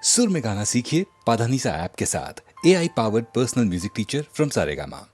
सुर में गाना सीखिए पाधानीसा ऐप के साथ। AI powered personal music teacher from Saregama.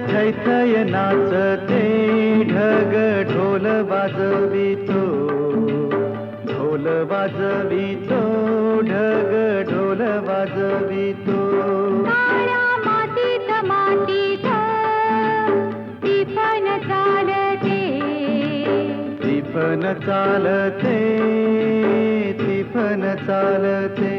थैथय नाचते ढग ढोल वाजवितो, ढोल वाजवितो ढग ढोल वाजवितो. काळ्या मातीत मातीत टिपण चालते, टिपण चालते, टिपण चालते.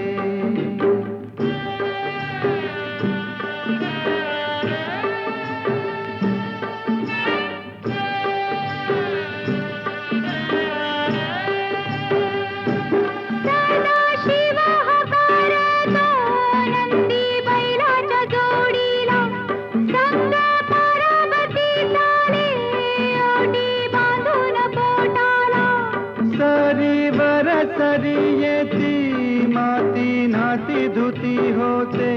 माती धुती होते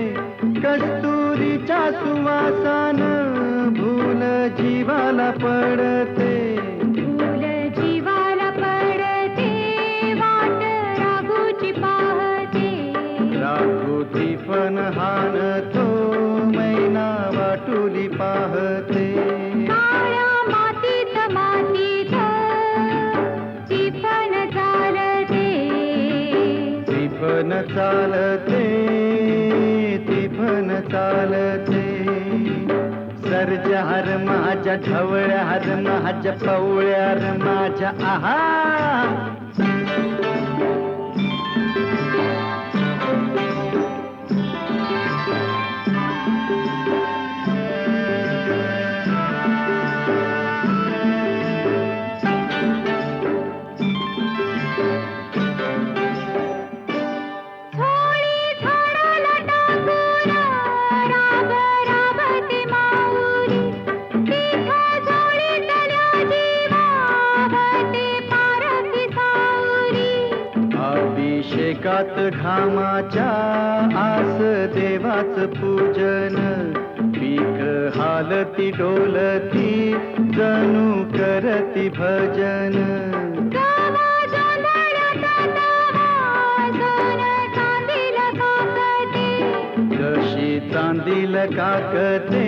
कस्तुरीच्या सुवासान, भूल जीवाला पडते, भूल जीवाला पडते, वाट राघूची पाहते, राघू पण हाणतो मैना वाटुली पाहते. काळ्या मातीत मातीत ती पण चालते. ती पण चालते, ती पण चालते. सर्जार माझ्या ढवळ्यार माझ्या पवळ्यार माझ्या आहा. थोडी झाडाला टाकून राब राबते माऊली. तिथं जोडीतल्या जीवावते पारखी सावली. अभिषेकात घामाच्या आस देवाच पूजन. पीक हालती डोलती जणू करती भजन. गावा जोंधळ्यात तवा सोन चांदील काकते. जशी चांदील काकते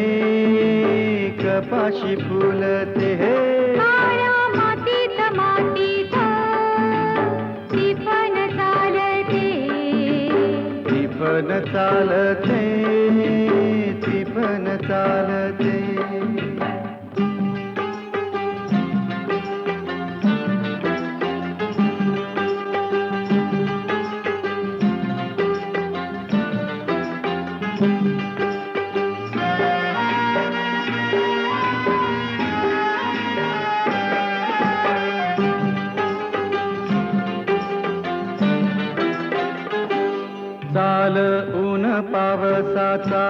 कपाशी फुलते. हे काळ्या मातीत मातीत ती पण चालते. ती पण चालते, ती पण चालते. चाल ऊन पावसाचा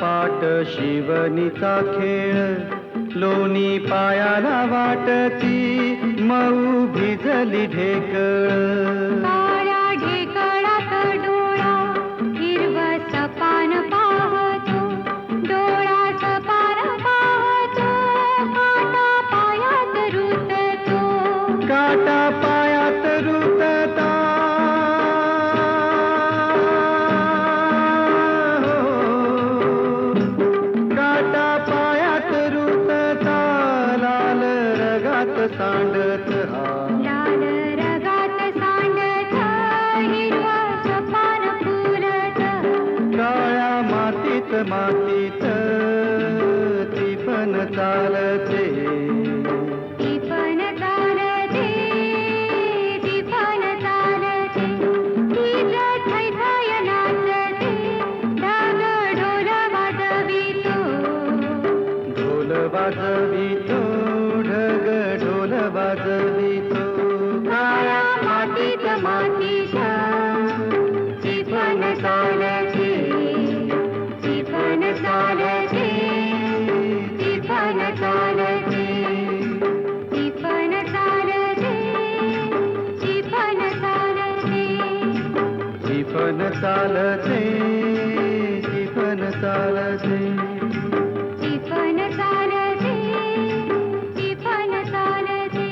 पाट शिवणीचा खेळ. लोणी पायाला वाटती मऊ भिजली ढेकळ. काळ्या ढेकळात डोळा हिरवं सपान पाहतो. डोळा सपान पाहतो. काटा पायात रुततो. काटा पायात रुतता. काटा पायात रुतता. लाल रगात सांडत हा. लाल रगात सांडत हिरवं सपान फुलत. काळ्या मातीत मातीत ती पण चालते. ती पण चालते. ती पण चालते. तीच थैथय नाचते. ढग ढोल वाजवितो. ढोल वाजवितो, ढग ढोल वाजवितो. काळ्या मातीत मातीत ती पण चालते. ती पण चालते, ती पण चालते. ती पण चालते. ती पण चालते. ती पण चालते, ती पण चालते. ती पण चालते. ती पण चालते.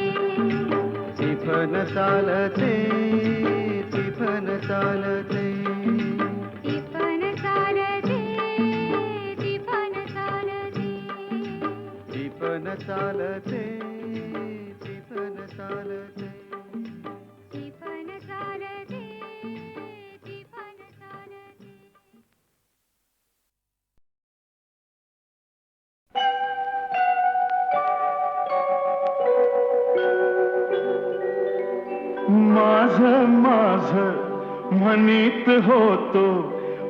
ती पण चालते, ती पण चालते. ती पण चालते. ती पण चालते. ती पण चालते, ती पण चालते. ती पण चालते. ती पण चालते. माझ माझ म्हणीत होतो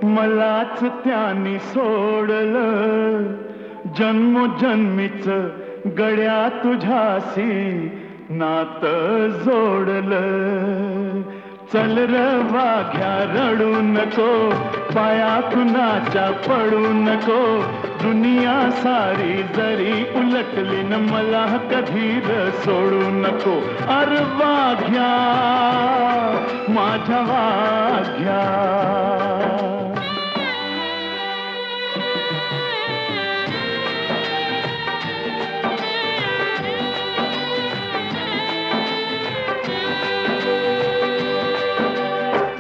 मलाच त्याने सोडलं. जन्मोजन्मीच गड्या तुझ्याशी नात जोडलं. चल र वाघ्या रडू नको, पाया कुणाच्या पडू नको. दुनिया सारी जरी उलटली न मला कधी र सोडू नको. अरे वाघ्या माझ्या वाघ्या.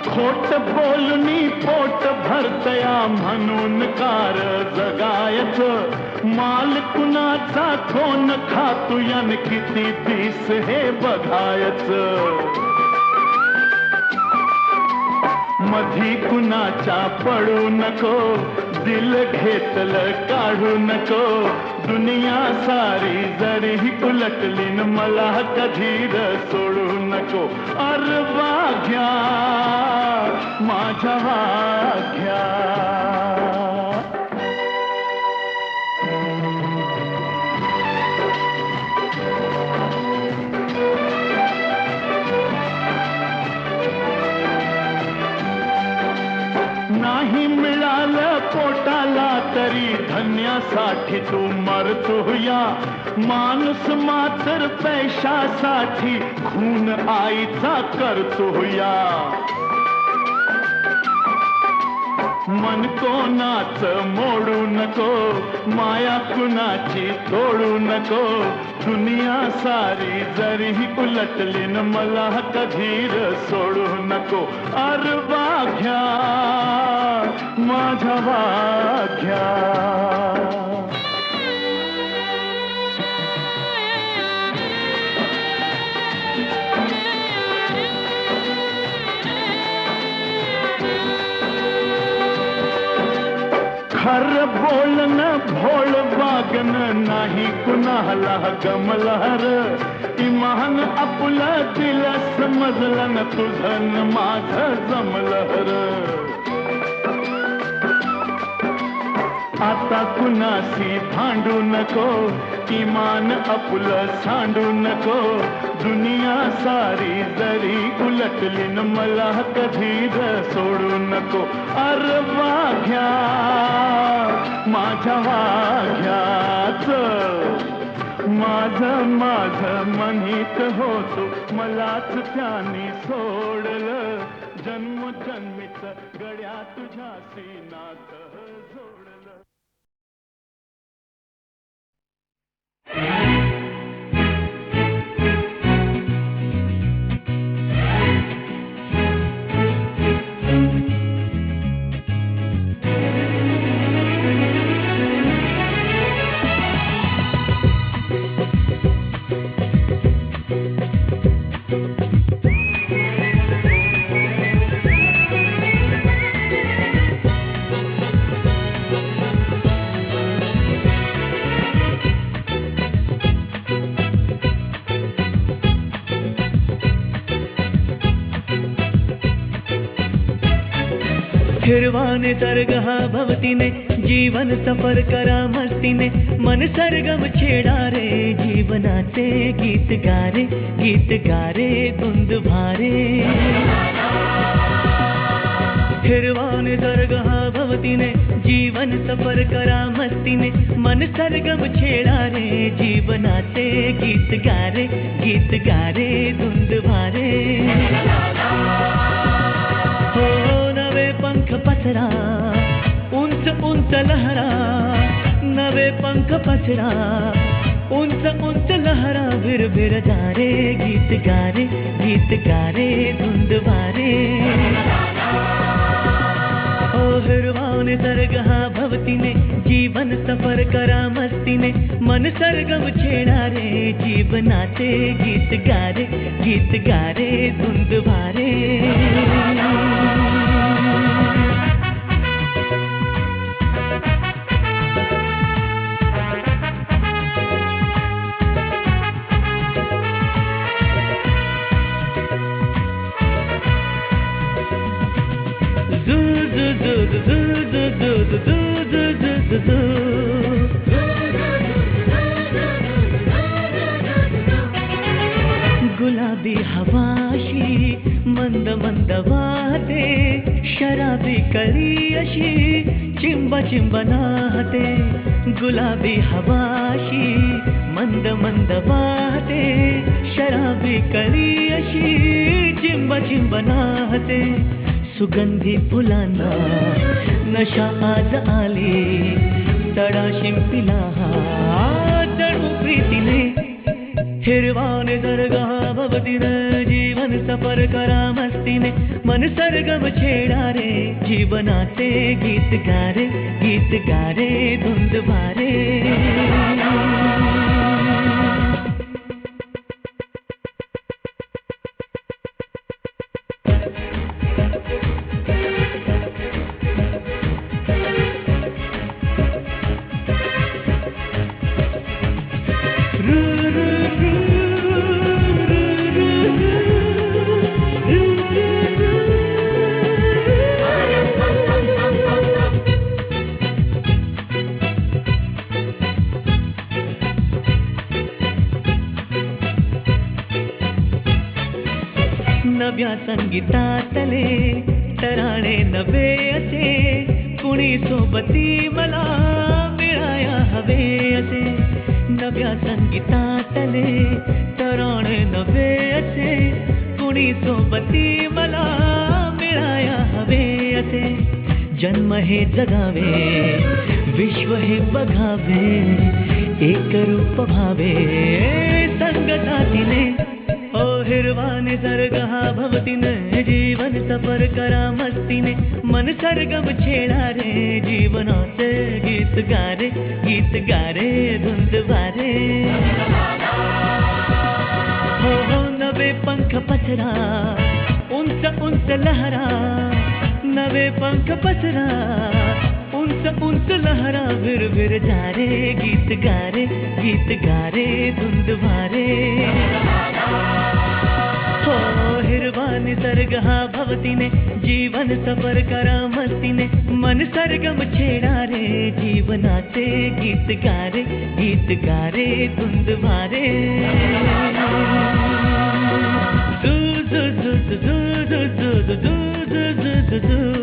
खोट बोलनी पोट भर म्हणून कार जगायचं माल कुणाचा कोण खातो यान किती दिस हे बघायचं मधी कुणाच्या पडू नको दिल घेतलं काढू नको दुनिया सारी जरी उलटली न मला कधी सोडू नको अर वाघ्या माझ्या वाघ्या नाही मिळालं पोटाला तरी धन्यासाठी तू मरतो या माणूस मात्र पैशासाठी खून आईचा करतो या मन कोणाच मोडू नको माया कुणाची तोडू नको दुनिया सारी जरी उलटली न मला कधी सोडू नको अर वाघ्या माझ्या वाघ्या खर बोलन भोळ वागन नाही कुणाला गमलहर इमान आपलं दिल समजलं न तुझं न माझं जमलहर आता कुणाशी भांडू नको इमान आपलं सांडू नको दुनिया सारी जरी उलटली न मला कधी सोडू नको अर वाघ्या माझ्या वाघ्याच माझं म्हणीत होतो मलाच त्याने सोडलं जन्मजन्मीच गड्या तुझ्याशी नातं जोडलं फिरवाने तरगहा भवतीने जीवन सफर करा मस्तीने मन सरगम छेडा रे जीवनाचे गीत गारे धुंद भारे फिरवाने तरगहा भवतीने जीवन सफर करा मस्तीने मन सरगम छेडा रे जीवनाचे गीत गारे धुंद भारे हो नवे पंख पसरा उंच उंच लहरा नवे पंख पसरा उंच उंच लहरा भिर भिर जा रे गीत गारे धुंद भारे ओ हिरवाने सरगहा भवतीने जीवन सफर करा मस्तीने मन सरगम छेडा रे जीवनाचे गीत गारे धुंद भारे गुलाबी हवाशी मंद मंद वाहते शराबी कळी अशी चिंब चिंब नाहते गुलाबी हवाशी मंद मंद वाहते शराबी कळी अशी चिंब चिंब नाहते सुगंधी फुलांना नशा आज आली तडा शिंपिला जणू प्रीतीने हिरवाने दरगहा भवतीने जीवन जीवन सफर करा मस्तीने मन सरगम छेडा रे जीवनाचे गीत गा रे धुंद भारे नव्या संगीतातले तराणे नवे असे कुणी सोबती मला मिळाया हवे असे नव्या संगीतातले तराणे नवे असे कुणी सोबती मला मिळाया हवे असे जन्म हे जगावे विश्व हे बघावे एक रूप भावे संगतातीने ओ हिरवा निसर्ग हा भवतीने जीवन सफर करा मस्तीने मन सरगम छेडा रे जीवनाचे गीत गा रे धुंद वारे हो नवे पंख पसरा उंच उंच लहरा नवे पंख पसरा उंच लहरा विर जा रे गीत गा रे धुंद वारे हो हिरवा निसर्ग हा भवतीने जीवन सफर करा मस्तीने मन सरगम छेडा रे जीवनाचे गीत गा रे धुंद भारे दू दू दू दू दू दू दू दू दू दू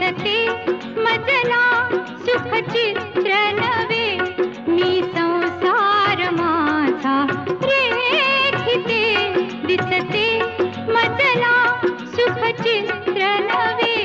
दिसते मजला सुख चित्र नवे मी संसार माझा रेखिते दिसते मजला सुख चित्र नवे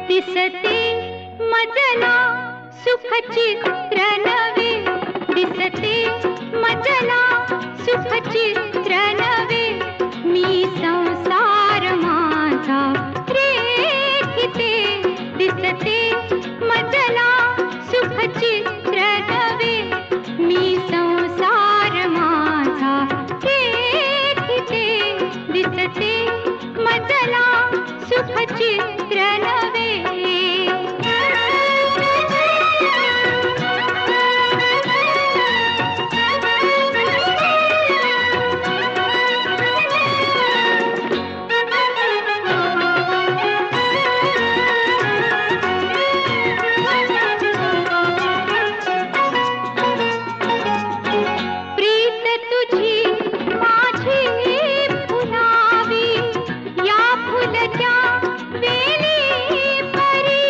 दिसते मजला सुख चित्र नवे दिसते मजला सुख चित्र नवे मी संसार माझा रेखिते दिसते मजला सुख चित्र नवे मी संसार माझा रेखिते दिसते मजला सुख चित्र नवे प्रीत तुझी माझी फुलावी या फुलत्या वेली परी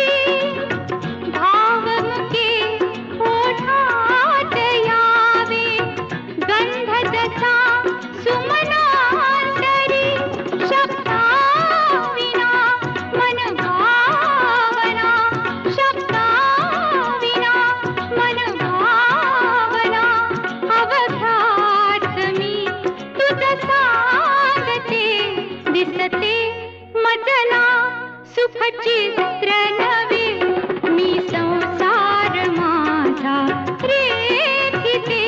भावमुखे ओठात यावे गंध जसा सुमनांतरी शब्दाविना मन भावना शब्दाविना मन भावना अवघात मी तुझ सांगते दिसते मजला सुख चित्र नवे मी संसार माझा रेखिते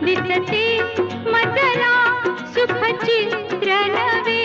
दिसते मजला सुख चित्र नवे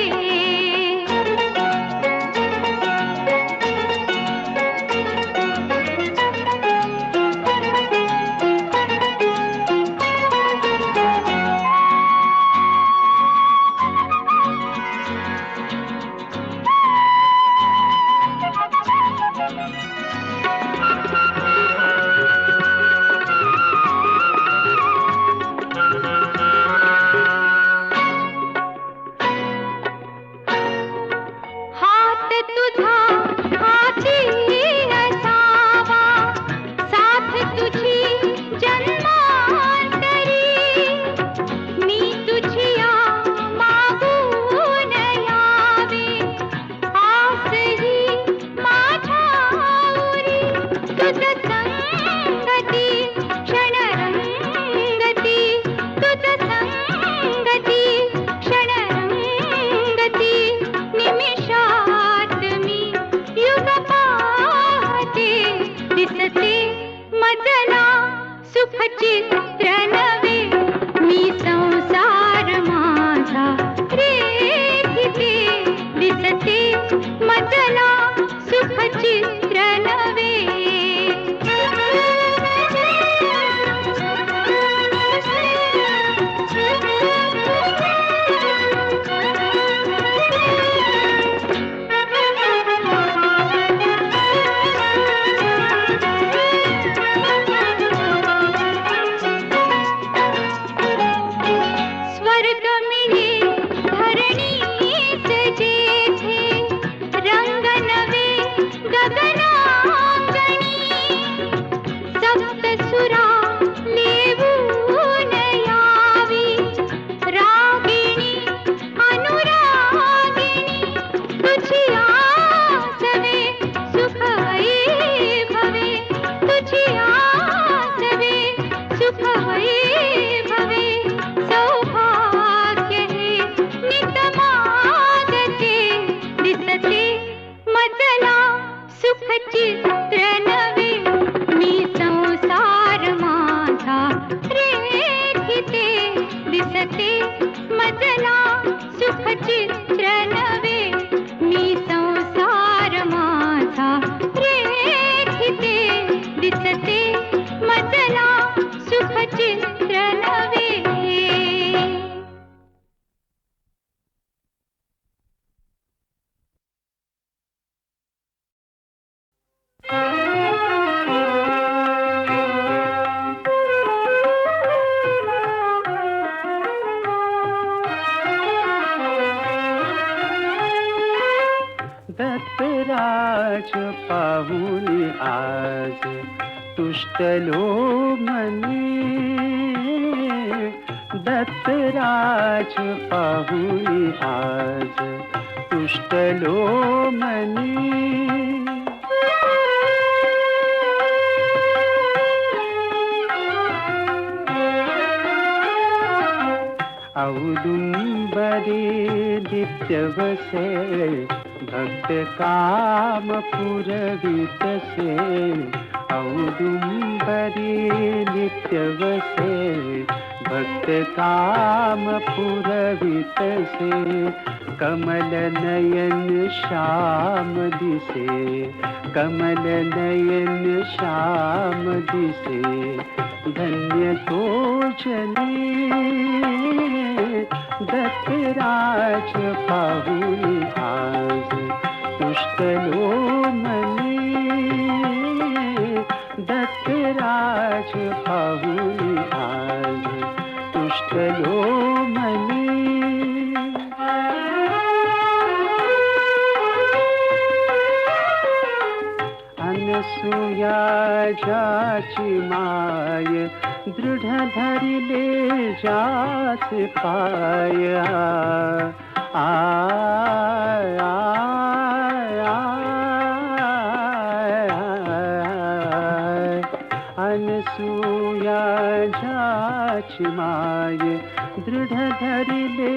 दत्तराज पाहुनी आज तुष्टलो मनी, दत्तराज पाहुनी आज तुष्टलो मनी. औदुंबरी नित्यवसे भक्त काम पुरवितसे, औदुंबरी नित्यवसे भक्त काम पुरवितसे. कमल नयन श्याम दिसे, कमल नयन श्याम दिसे. धन्य तो जनी दत्तराज पाहुनी आज तुष्टलो मनी, दत्तराज पाहुनी आज तुष्टलो मनी. अनसूया जाची माय दृढ धरिले जास पाय. अनसूया जाची माय दृढ धरिले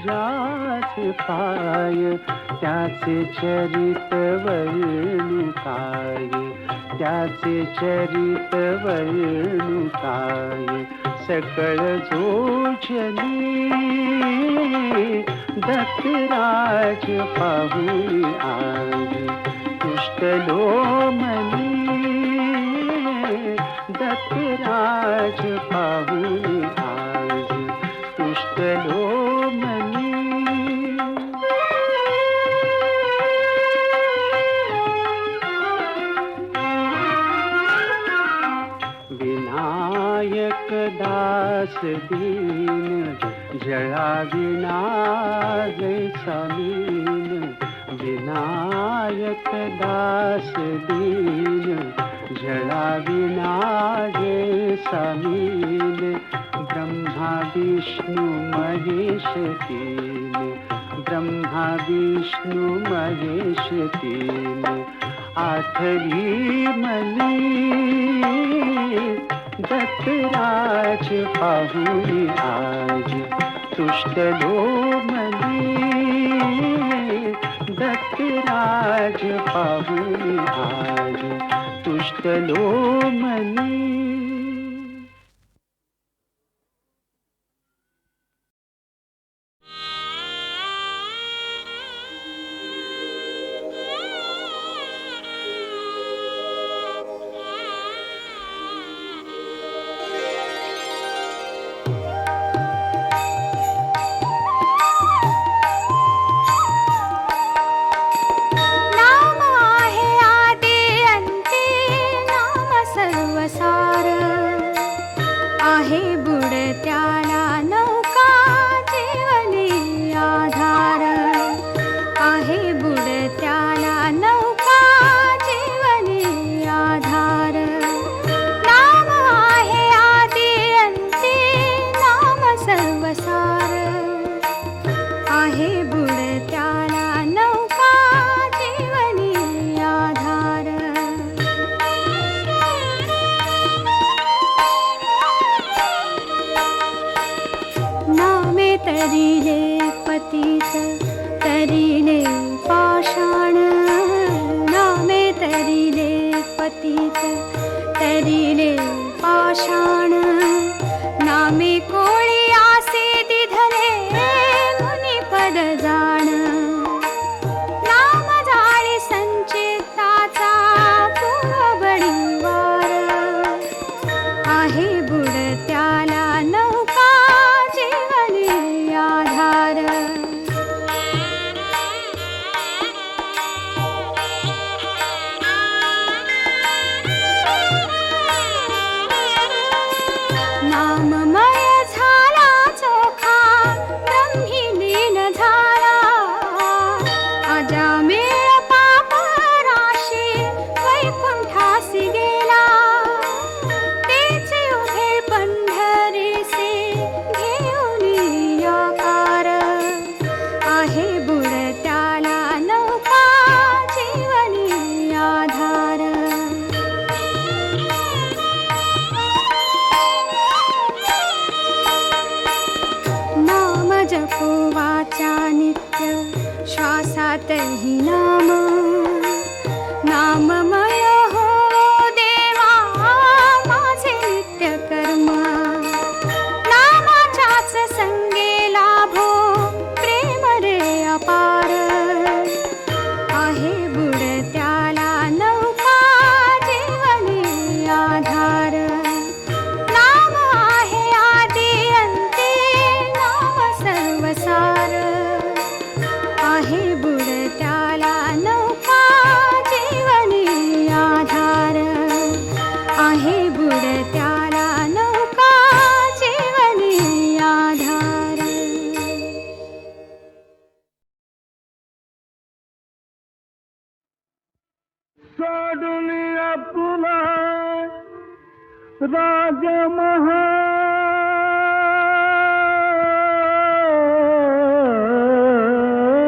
जास पाय. त्याचे चरित वर्णू काय, त्याचे चरित वर्णू काय. सकळ जोजनी दत्तराज पाहुनी आज तुष्टलो मनी, दत्तराज पाहुनी आज तुष्टलो मनी. विनायक दास दीन जळाविना जैसा मीन. विनायक दास दीन जळाविना जैसा मीन. ब्रह्मा विष्णु महेश तीन, ब्रह्मा विष्णु महेश तीन. आठवी मनी दत्तराज पाहुनी आज तुष्टलो मनी, दत्तराज पाहुनी आज तुष्टलो मनी. तरिले पतित तरिले पाषाण, नामे तरिले पतित तरिले पाषाण. नामे कोळी आसे दिधले मुनी पद जाण. नाम जाळी संचिताचा पूर्वबळीवार. आहे बुडत्याला नौका जीवनी आधार. त्यातही नाम नाममय हो देवा माझे नित्य कर्म नामाच्याच संगे लाभो प्रेम रे अपार आहे बुडत्याला नौका जीवनी आधार नाम आहे आदि अंते नाम सर्वसार आहे बुडत्याला नौका जीवनी आधार आहे बुडत्याला नौका जीवनी आधार सोडून आपला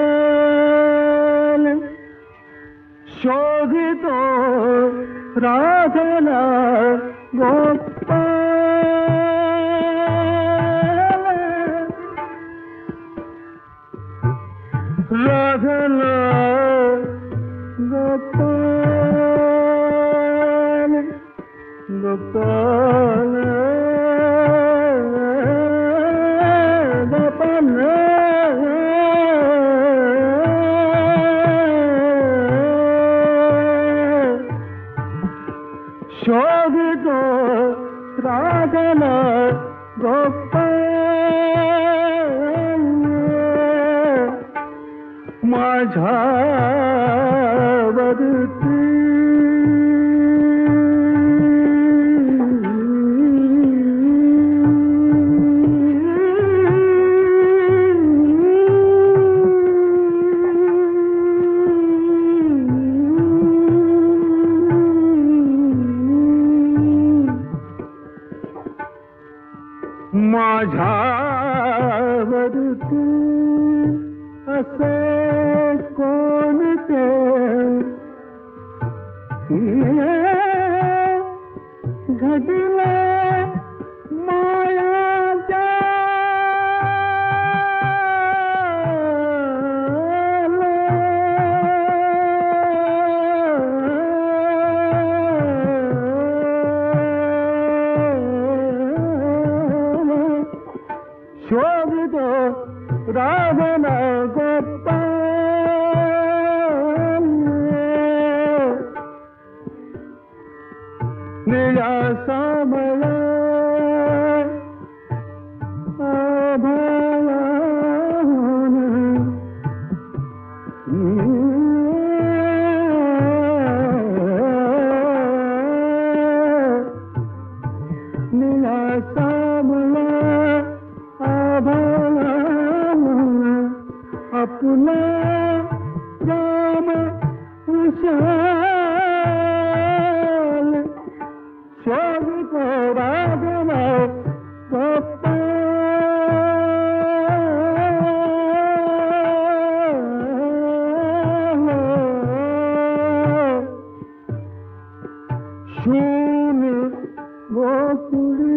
राजमहाल शोधितो राधला गोपाल राधला गोपाल गोपाल गोपाल शोभितो राधन गोपाल माझ्यावरती माझ्यावरती असे कोणते घडले मायाच्या शोभितो राधन गोपाल निळ्या सामळा आभाळाहून निळ्या सामळा आपला राम उशाल शोभितो राधन गोपाल शून्य गोकुळी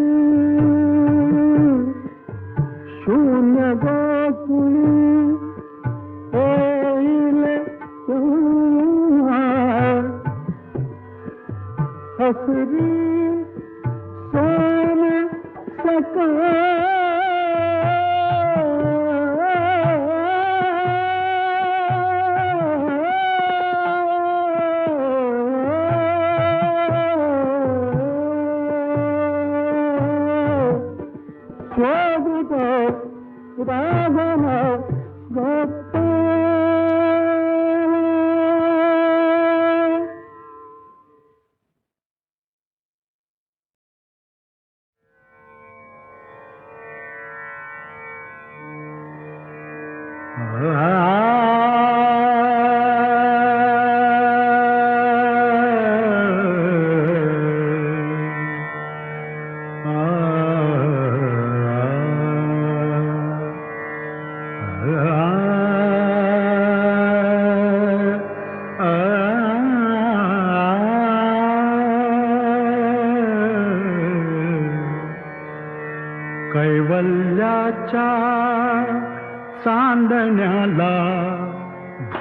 शून्य गोकुळी हसरी सोन सका शोभितो राधन गोपाल कैवल्याच्या चांदण्याला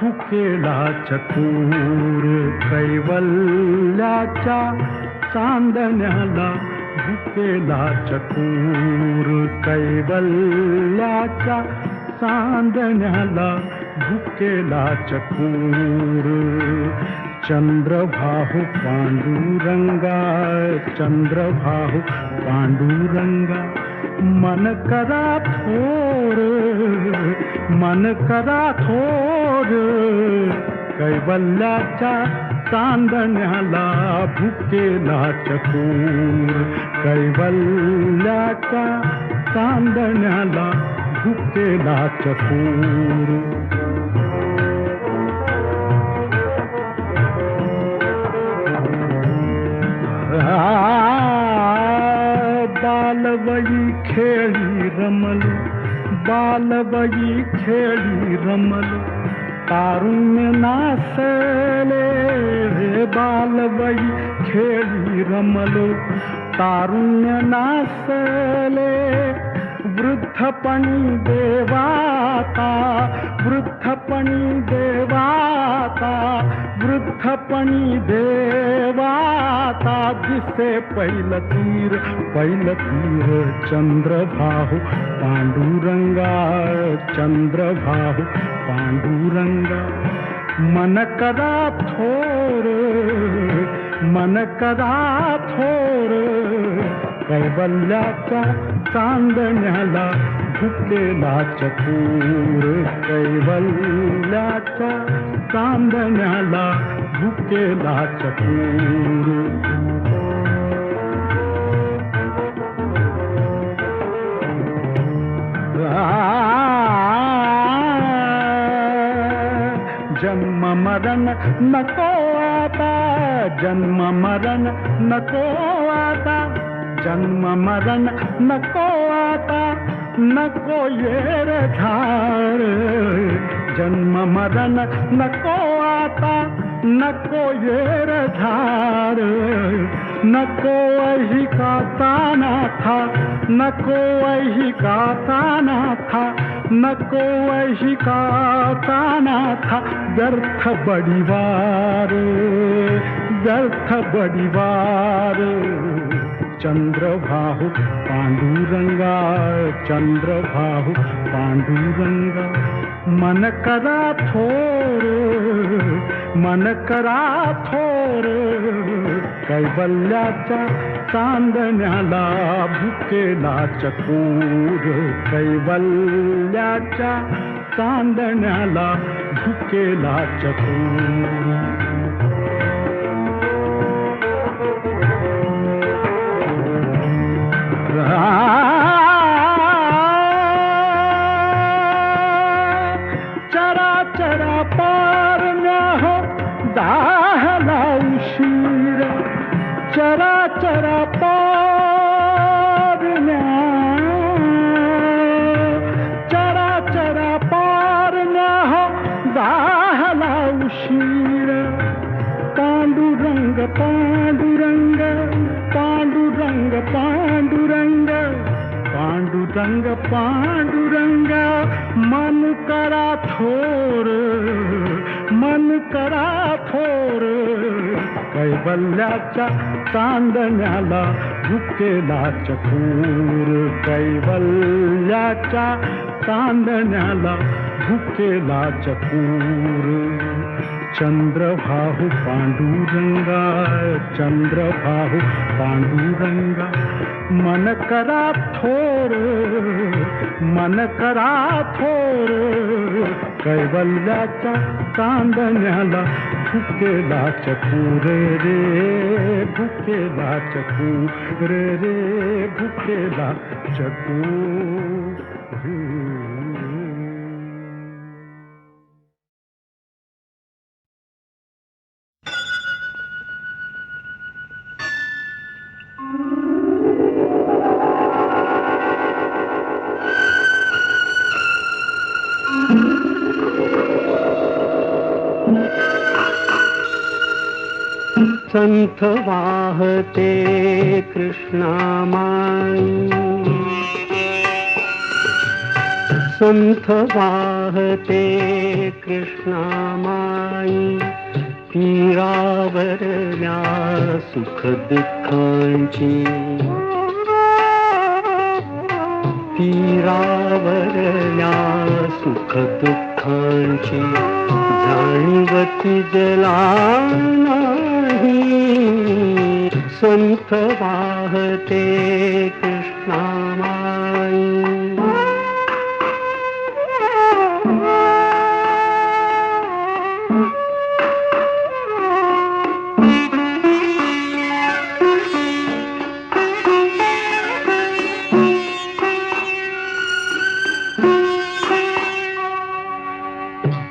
भुकेला चतुर कैवल्याच्या चांदण्याला भुकेला चतुर कैवल्याच्या चांदण्याला भुकेला चतुर चंद्रभाहु पांडुरंगा चंद्रभाहु पांडुरंगा मन करा थोर कैवल्याच्या चांदण्याला भुकेला चतुर कैवल्याच्या चांदण्याला भुकेला चतुर बालवयी खेळी रमलो बालवयी खेळी रमलो तारुण्य नासले रे बालवयी खेळी रमलो तारुण्य नासले वृद्धपणी देवाता वृद्धपणी देवाता वृद्धपणी देवाता दिसे पहिलं तीर चंद्रभाहु पांडुरंगा चंद्रभाहु पांडुरंगा मन करा थोर कैवल्याच्या चांदण्याला भुकेला चतुर कैवल्याच्या चांदण्याला भुकेला चतुर जन्म मरण नको आता जन्म मरण नको आता जन्म मरण नको आता नको येर झार जन्म मरण नको आता नको येर झार नको वही का ताना था नको वही का ताना था नको वही का ताना था व्यर्थ बड़ीवार चंद्रभाहु पांडुरंगा चंद्रभाहु पांडुरंगा मन करा थोर कैवल्याच्या चांदण्याला भुकेला चतुर कैवल्याच्या चांदण्याला भुकेला चतुर चरा चरा पारण्या हो दाहला उशीर चरा चरा पारण्या चरा चरा पारण्या हो दाहला उशीर पांडुरंग पांडुरंग पांडुरंग पांडुरंग पांडुरंग पांडुरंग मन करा थोर कैवल्याच्या चांदण्याला भुकेला चतुर कैवल्याच्या चांदण्याला भुकेला चतुर चंद्रभाहु पांडुरंगा चंद्रभाहु पांडुरंगा मन करा थोर कैवल्याच्या चांदण्याला भुकेला चतुर रे भुकेला चतुर रे भुकेला चतुर संथ वाहते कृष्णामाई संथ वाहते वाहते कृष्णामाई तीरावरल्या सुख दुःखांची तीरावरल्या सुख दुःखांची जाणीवती जला नाही संथ वाहते कृष्णामाई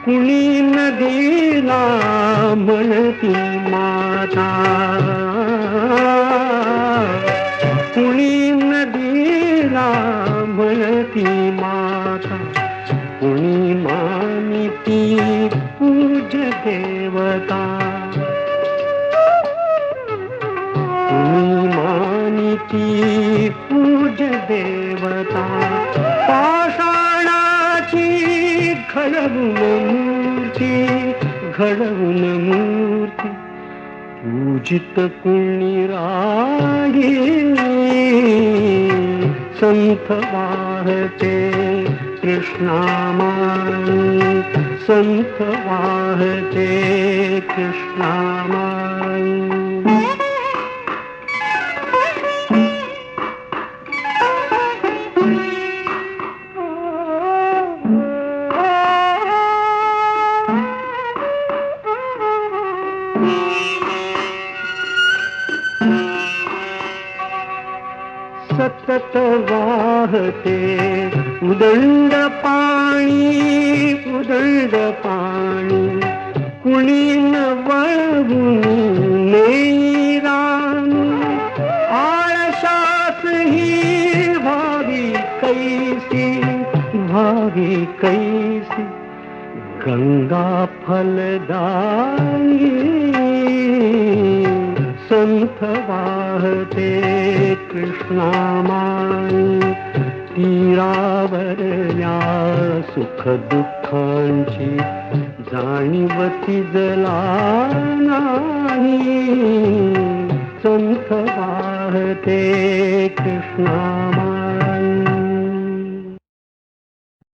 कुणी नदीला म्हणती माता कुणी नदीला म्हणती माता कुणी मानिती पूज देवता कुणी मानिती पूज देवता पाषाणाची घडवून मूर्ती पूजित कुणी राही संथ वाहते कृष्णामाई संथ वाहते कृष्णामाई सतत वाहते उदंड पाणी कुणी न वळवून नेराणी आळशास ही भावी कैसी गंगा फलदायी संथ वाहते कृष्णामाई तीरावरल्या सुख दुःखांची जाणीवती जला नाही संथ वाहते कृष्णामाई